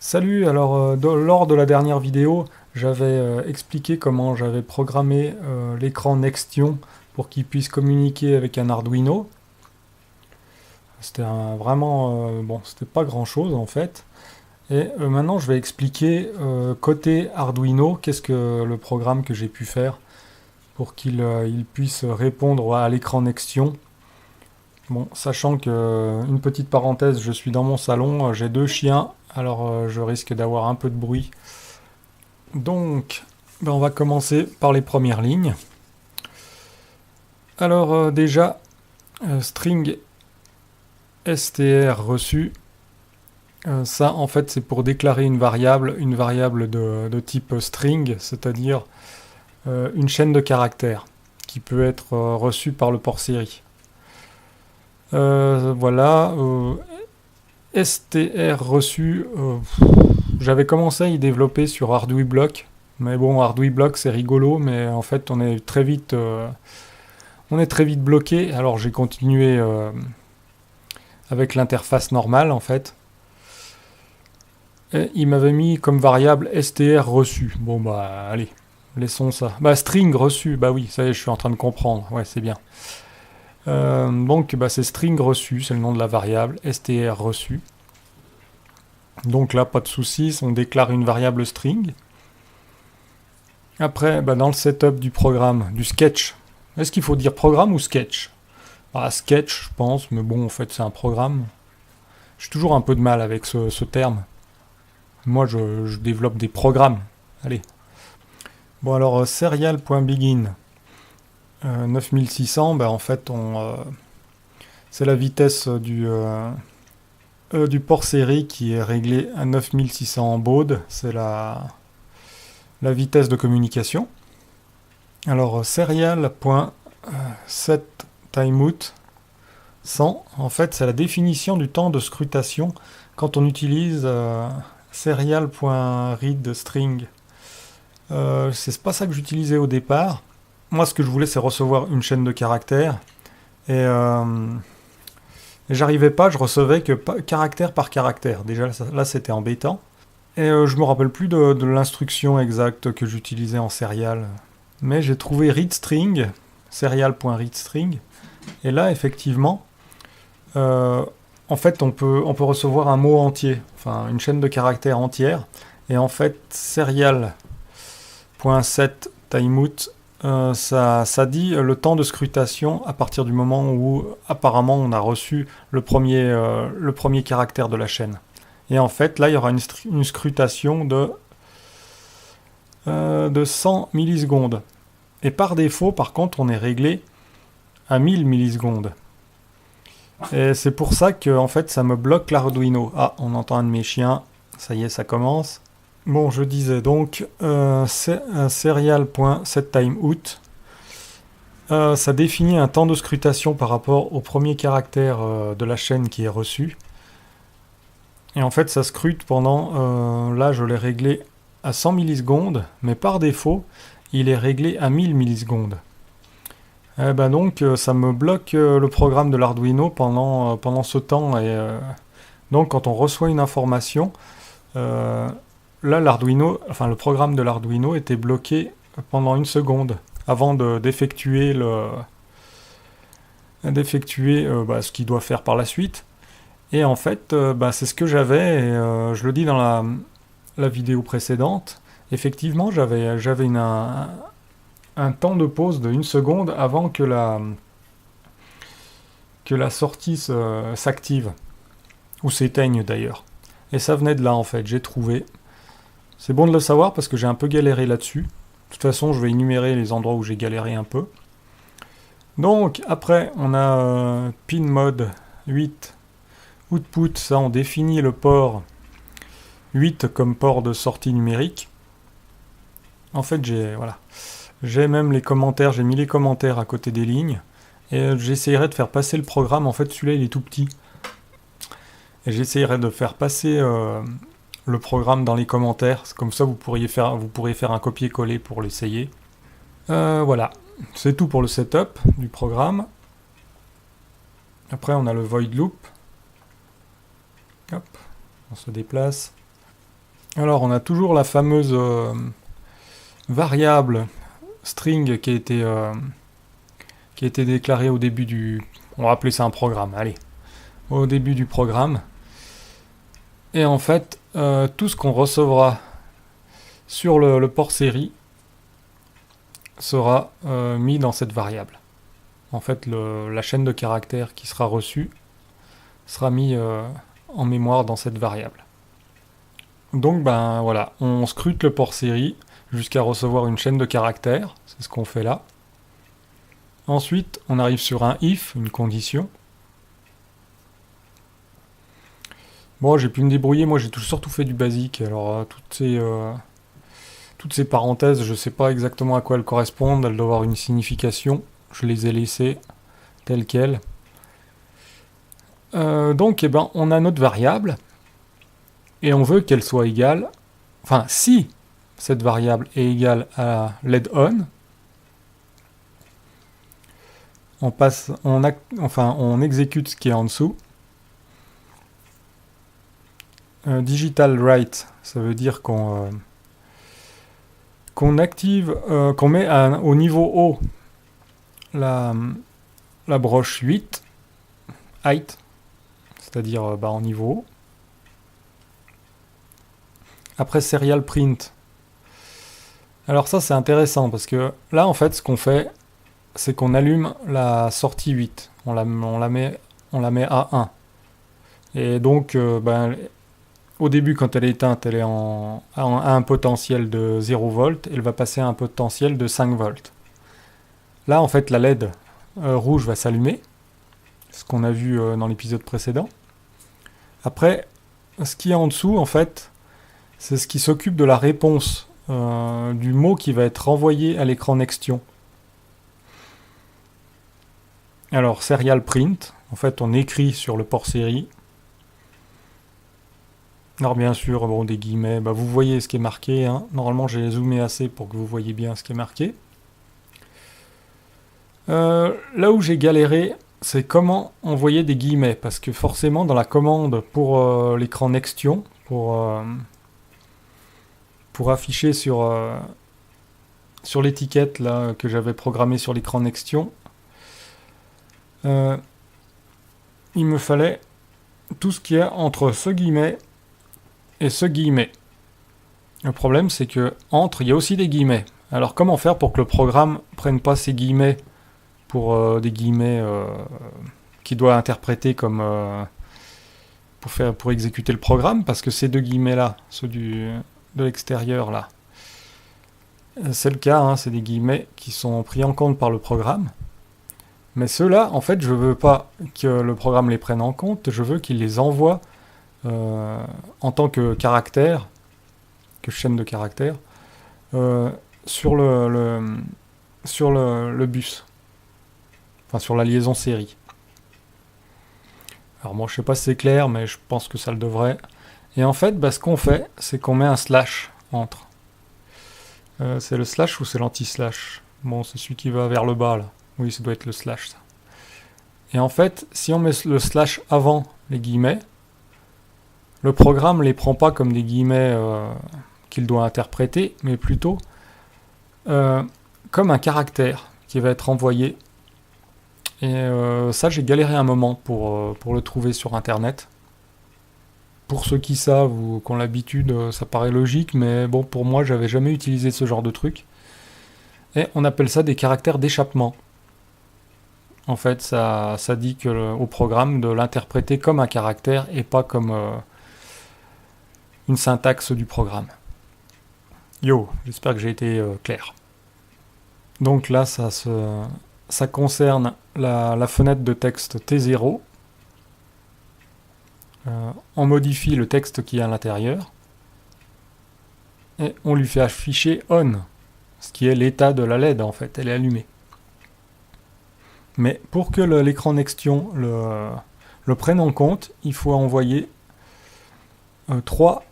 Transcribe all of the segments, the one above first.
Salut, alors lors de la dernière vidéo, j'avais expliqué comment j'avais programmé l'écran Nextion pour qu'il puisse communiquer avec un Arduino. C'était vraiment, bon, c'était pas grand-chose en fait. Et maintenant, je vais expliquer côté Arduino, qu'est-ce que le programme que j'ai pu faire pour qu'il puisse répondre à l'écran Nextion. Bon, sachant que, une petite parenthèse, je suis dans mon salon, j'ai deux chiens, alors je risque d'avoir un peu de bruit. Donc, on va commencer par les premières lignes. Alors déjà, string str reçu, ça en fait c'est pour déclarer une variable de type string, c'est-à-dire une chaîne de caractères qui peut être reçue par le port série. Voilà, str reçu, j'avais commencé à y développer sur Arduiblock, mais bon, Arduiblock c'est rigolo, mais en fait on est très vite bloqué. Alors j'ai continué avec l'interface normale en fait. Et il m'avait mis comme variable str reçu. Bon bah allez, laissons ça. Bah string reçu, bah oui, ça y est, je suis en train de comprendre. Ouais, c'est bien. Donc bah, c'est string reçu, c'est le nom de la variable, str reçu. Donc là, pas de soucis, on déclare une variable string. Après, bah, dans le setup du programme, du sketch, est-ce qu'il faut dire programme ou sketch? Bah, sketch, je pense, mais bon, en fait, c'est un programme. J'ai toujours un peu de mal avec ce terme. Moi, je développe des programmes. Allez. Bon, alors, serial.begin 9600, bah, en fait, c'est la vitesse du port série qui est réglée à 9600 en baud. C'est la vitesse de communication. Alors, serial.setTimeout 100, en fait, c'est la définition du temps de scrutation quand on utilise serial.readString. C'est pas ça que j'utilisais au départ. Moi, ce que je voulais, c'est recevoir une chaîne de caractères. Et j'arrivais pas, je recevais que caractère par caractère. Déjà, là, c'était embêtant. Et je me rappelle plus de l'instruction exacte que j'utilisais en serial. Mais j'ai trouvé readString, serial.readString. Et là, effectivement, en fait, on peut recevoir un mot entier, enfin une chaîne de caractères entière. Et en fait, serial.setTimeout, ça dit le temps de scrutation à partir du moment où apparemment on a reçu le premier caractère de la chaîne. Et en fait, là, il y aura une scrutation de 100 millisecondes. Et par défaut, par contre, on est réglé à 1000 millisecondes. Et c'est pour ça que en fait, ça me bloque l'Arduino. Ah, on entend un de mes chiens. Ça y est, ça commence. Bon, je disais donc serial.setTimeout. Ça définit un temps de scrutation par rapport au premier caractère de la chaîne qui est reçu. Et en fait, ça scrute pendant... là, je l'ai réglé à 100 millisecondes, mais par défaut, il est réglé à 1000 millisecondes. Eh ben donc, ça me bloque le programme de l'Arduino pendant ce temps. Et donc, quand on reçoit une information, là, le programme de l'Arduino était bloqué pendant une seconde avant d'effectuer ce qu'il doit faire par la suite. Et en fait, c'est ce que j'avais, et je le dis dans la vidéo précédente. Effectivement, j'avais un temps de pause de 1 seconde avant que la sortie s'active, ou s'éteigne d'ailleurs. Et ça venait de là en fait, j'ai trouvé. C'est bon de le savoir parce que j'ai un peu galéré là-dessus. De toute façon, je vais énumérer les endroits où j'ai galéré un peu. Donc, après, on a pin mode 8. Output, ça on définit le port 8 comme port de sortie numérique. En fait, j'ai même les commentaires, j'ai mis les commentaires à côté des lignes. Et j'essayerai de faire passer le programme, en fait celui-là il est tout petit. Et j'essayerai de faire passer le programme dans les commentaires, comme ça vous pourrez faire un copier-coller pour l'essayer. Voilà, c'est tout pour le setup du programme. Après on a le void loop. Hop, on se déplace. Alors, on a toujours la fameuse variable string qui a été déclarée au début du... On va appeler ça un programme, allez. Au début du programme. Et en fait, tout ce qu'on recevra sur le port série sera mis dans cette variable. En fait, la chaîne de caractères qui sera reçue sera mis en mémoire dans cette variable. Donc ben voilà, on scrute le port série jusqu'à recevoir une chaîne de caractères, c'est ce qu'on fait là. Ensuite, on arrive sur un if, une condition. Bon, j'ai pu me débrouiller, moi j'ai surtout fait du basique, alors toutes ces parenthèses, je ne sais pas exactement à quoi elles correspondent, elles doivent avoir une signification, je les ai laissées telles quelles. Donc, eh ben, on a notre variable, et on veut qu'elle soit égale, enfin, si cette variable est égale à lead_on, on exécute ce qui est en dessous. Digital write, ça veut dire qu'on active, qu'on met au niveau haut la broche 8, height, c'est-à-dire en niveau haut. Après serial print. Alors ça c'est intéressant parce que là en fait ce qu'on fait c'est qu'on allume la sortie 8. On la met à 1. Et donc au début quand elle est éteinte elle est à un potentiel de 0 volts. Elle va passer à un potentiel de 5 volts. Là en fait la LED rouge va s'allumer. Ce qu'on a vu dans l'épisode précédent. Après ce qui est en dessous en fait c'est ce qui s'occupe de la réponse du mot qui va être renvoyé à l'écran Nextion. Alors, serial print, en fait, on écrit sur le port série. Alors, bien sûr, bon, des guillemets, vous voyez ce qui est marqué. Hein. Normalement, j'ai zoomé assez pour que vous voyez bien ce qui est marqué. Là où j'ai galéré, c'est comment envoyer des guillemets. Parce que forcément, dans la commande pour l'écran Nextion, pour afficher sur l'étiquette là que j'avais programmée sur l'écran Nextion, il me fallait tout ce qui est entre ce guillemet et ce guillemet. Le problème c'est que entre il y a aussi des guillemets. Alors comment faire pour que le programme prenne pas ces guillemets pour des guillemets qu'il doit interpréter comme pour exécuter le programme, parce que ces deux guillemets là, ceux de l'extérieur là, c'est le cas, hein, c'est des guillemets qui sont pris en compte par le programme. Mais ceux-là, en fait, je veux pas que le programme les prenne en compte, je veux qu'il les envoie en tant que caractère, que chaîne de caractères, sur le bus, enfin sur la liaison série. Alors moi, je sais pas si c'est clair, mais je pense que ça le devrait. Et en fait, ce qu'on fait, c'est qu'on met un slash entre. C'est le slash ou c'est l'anti-slash? Bon, c'est celui qui va vers le bas, là. Oui, ça doit être le slash, ça. Et en fait, si on met le slash avant les guillemets, le programme les prend pas comme des guillemets qu'il doit interpréter, mais plutôt comme un caractère qui va être envoyé. Et ça, j'ai galéré un moment pour le trouver sur Internet. Pour ceux qui savent ou qui ont l'habitude, ça paraît logique, mais bon, pour moi, j'avais jamais utilisé ce genre de truc. Et on appelle ça des caractères d'échappement. En fait, ça dit au programme de l'interpréter comme un caractère et pas comme une syntaxe du programme. Yo, j'espère que j'ai été clair. Donc là, ça concerne la fenêtre de texte T0. On modifie le texte qui est à l'intérieur et on lui fait afficher on, ce qui est l'état de la LED en fait, elle est allumée. Mais pour que l'écran Nextion le prenne en compte, il faut envoyer 3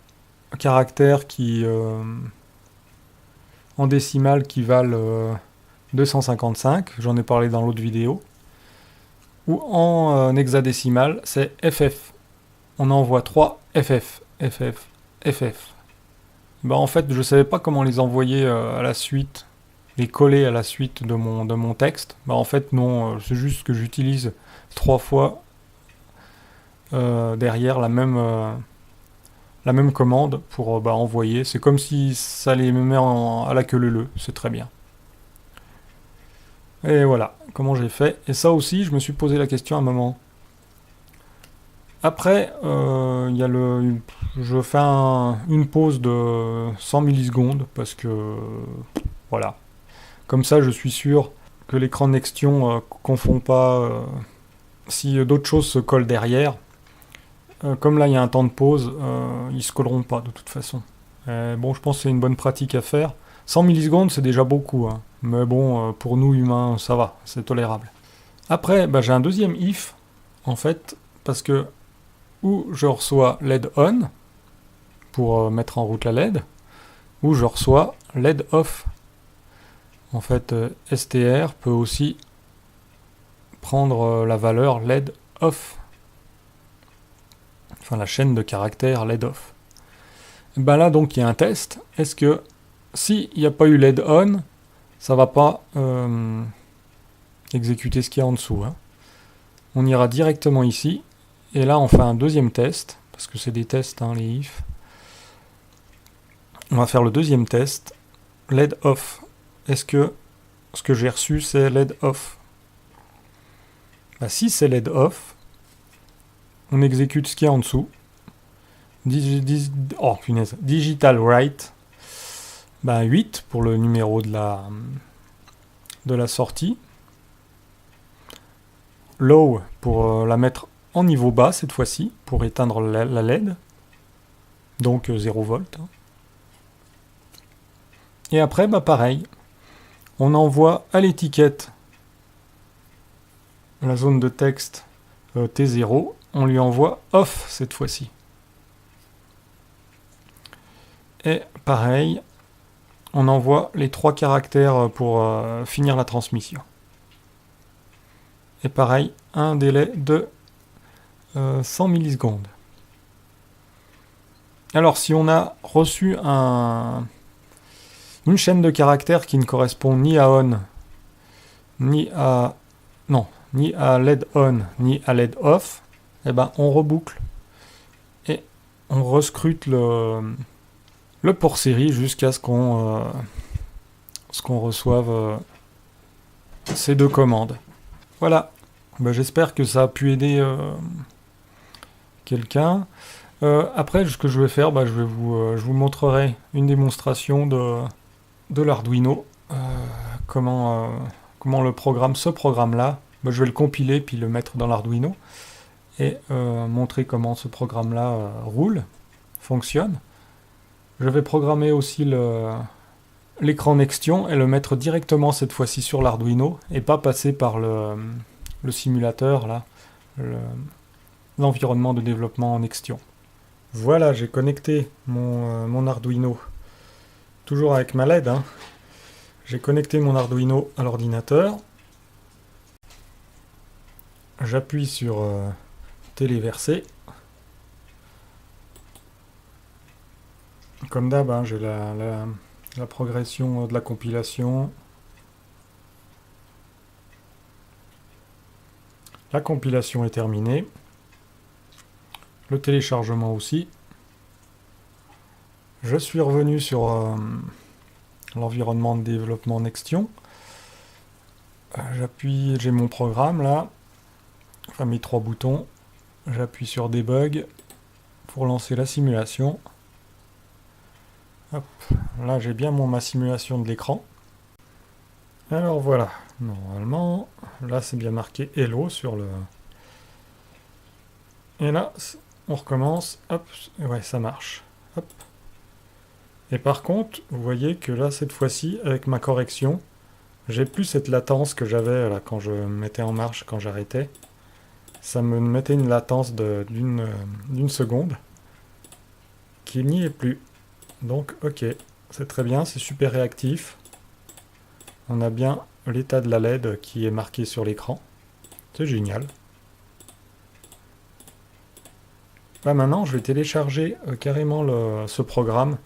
caractères qui en décimale qui valent 255, j'en ai parlé dans l'autre vidéo, ou en hexadécimal, c'est FF. On envoie 3 FF, FF, FF. Bah en fait, je savais pas comment les envoyer à la suite, les coller à la suite de mon texte. Bah en fait non, c'est juste que j'utilise 3 fois derrière la même commande pour bah, envoyer. C'est comme si ça les met à la queue leu, c'est très bien. Et voilà, comment j'ai fait. Et ça aussi, je me suis posé la question à un moment. Après, il y a je fais une pause de 100 millisecondes parce que voilà. Comme ça, je suis sûr que l'écran Nextion confond pas si d'autres choses se collent derrière. Comme là, il y a un temps de pause, ils se colleront pas de toute façon. Bon, je pense que c'est une bonne pratique à faire. 100 millisecondes, c'est déjà beaucoup, hein. Mais bon, pour nous humains, ça va, c'est tolérable. Après, bah, j'ai un deuxième if, en fait, parce que ou je reçois LED on pour mettre en route la LED, ou je reçois LED off. En fait, str peut aussi prendre la valeur LED off, enfin la chaîne de caractères LED off. Et ben là, donc, il y a un test. Est-ce que s'il n'y a pas eu LED on, ça va pas exécuter ce qu'il y a en dessous, hein. On ira directement ici, et là, on fait un deuxième test, parce que c'est des tests, hein, les if. On va faire le deuxième test, LED off. Est-ce que ce que j'ai reçu, c'est LED off? Bah, si c'est LED off, on exécute ce qu'il y a en dessous. Oh punaise, digital write. Bah, 8 pour le numéro de la sortie. Low pour la mettre en niveau bas cette fois-ci, pour éteindre la LED. Donc 0 volts. Et après, bah pareil. On envoie à l'étiquette la zone de texte T0. On lui envoie off cette fois-ci. Et pareil, on envoie les 3 caractères pour finir la transmission. Et pareil, un délai de 100 millisecondes. Alors si on a reçu une chaîne de caractères qui ne correspond ni à on, ni à LED on, ni à LED off, eh ben on reboucle et on rescrute le port série jusqu'à ce qu'on reçoive ces 2 commandes. Voilà. Ben, j'espère que ça a pu aider quelqu'un. Après, ce que je vais faire, je vous montrerai une démonstration de l'Arduino. Comment ce programme-là, je vais le compiler puis le mettre dans l'Arduino et montrer comment ce programme-là roule, fonctionne. Je vais programmer aussi l'écran Nextion et le mettre directement cette fois-ci sur l'Arduino et pas passer par le simulateur, là, l'environnement de développement Nextion. Voilà, j'ai connecté mon Arduino, toujours avec ma LED, hein. J'ai connecté mon Arduino à l'ordinateur. J'appuie sur téléverser. Comme d'hab, hein, j'ai la progression de la compilation. La compilation est terminée. Le téléchargement aussi. Je suis revenu sur l'environnement de développement Nextion. J'appuie, j'ai mon programme là. Enfin mes 3 boutons. J'appuie sur Debug pour lancer la simulation. Hop, là j'ai bien ma simulation de l'écran. Alors voilà, normalement, là c'est bien marqué Hello sur le... Et là, on recommence, hop, ouais ça marche. Hop. Et par contre, vous voyez que là cette fois-ci, avec ma correction, j'ai plus cette latence que j'avais là quand je mettais en marche, quand j'arrêtais. Ça me mettait une latence d'une seconde, qui n'y est plus. Donc ok, c'est très bien, c'est super réactif. On a bien l'état de la LED qui est marqué sur l'écran. C'est génial. Là maintenant, je vais télécharger carrément ce programme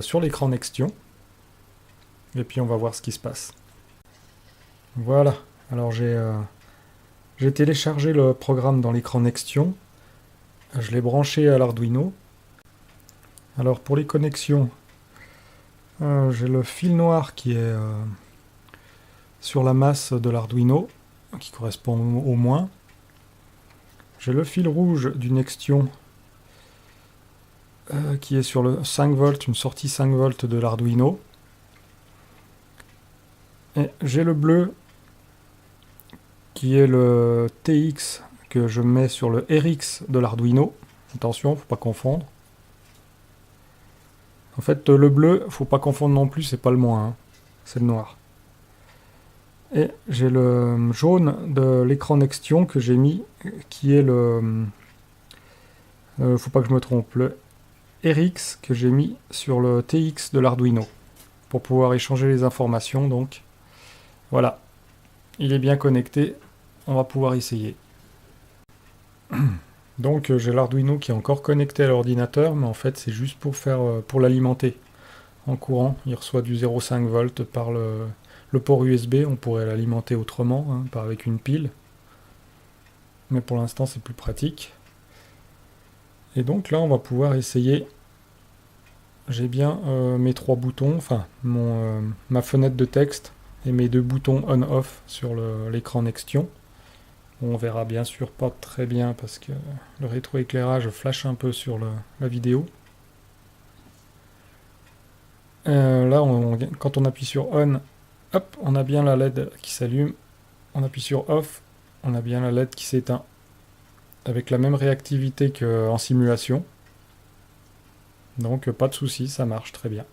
sur l'écran Nextion. Et puis on va voir ce qui se passe. Voilà, alors j'ai téléchargé le programme dans l'écran Nextion. Je l'ai branché à l'Arduino. Alors pour les connexions, j'ai le fil noir qui est sur la masse de l'Arduino, qui correspond au moins. J'ai le fil rouge du Nextion qui est sur le 5 volts, une sortie 5 volts de l'Arduino. Et j'ai le bleu qui est le TX que je mets sur le RX de l'Arduino. Attention, faut pas confondre. En fait, le bleu, faut pas confondre non plus, c'est pas le moins, hein. C'est le noir. Et j'ai le jaune de l'écran Nextion que j'ai mis, qui est le... faut pas que je me trompe, le RX que j'ai mis sur le TX de l'Arduino, pour pouvoir échanger les informations, donc. Voilà, il est bien connecté, on va pouvoir essayer. Donc j'ai l'Arduino qui est encore connecté à l'ordinateur, mais en fait c'est juste pour l'alimenter en courant. Il reçoit du 0,5 volts par le port USB, on pourrait l'alimenter autrement, hein, pas avec une pile. Mais pour l'instant c'est plus pratique. Et donc là on va pouvoir essayer. J'ai bien mes 3 boutons, enfin ma fenêtre de texte et mes 2 boutons on-off sur l'écran Nextion. On verra bien sûr pas très bien parce que le rétroéclairage flash un peu sur la vidéo. Là, quand on appuie sur on, hop, on a bien la LED qui s'allume. On appuie sur off, on a bien la LED qui s'éteint. Avec la même réactivité qu'en simulation. Donc pas de souci, ça marche très bien.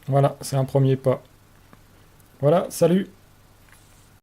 Voilà, c'est un premier pas. Voilà, salut!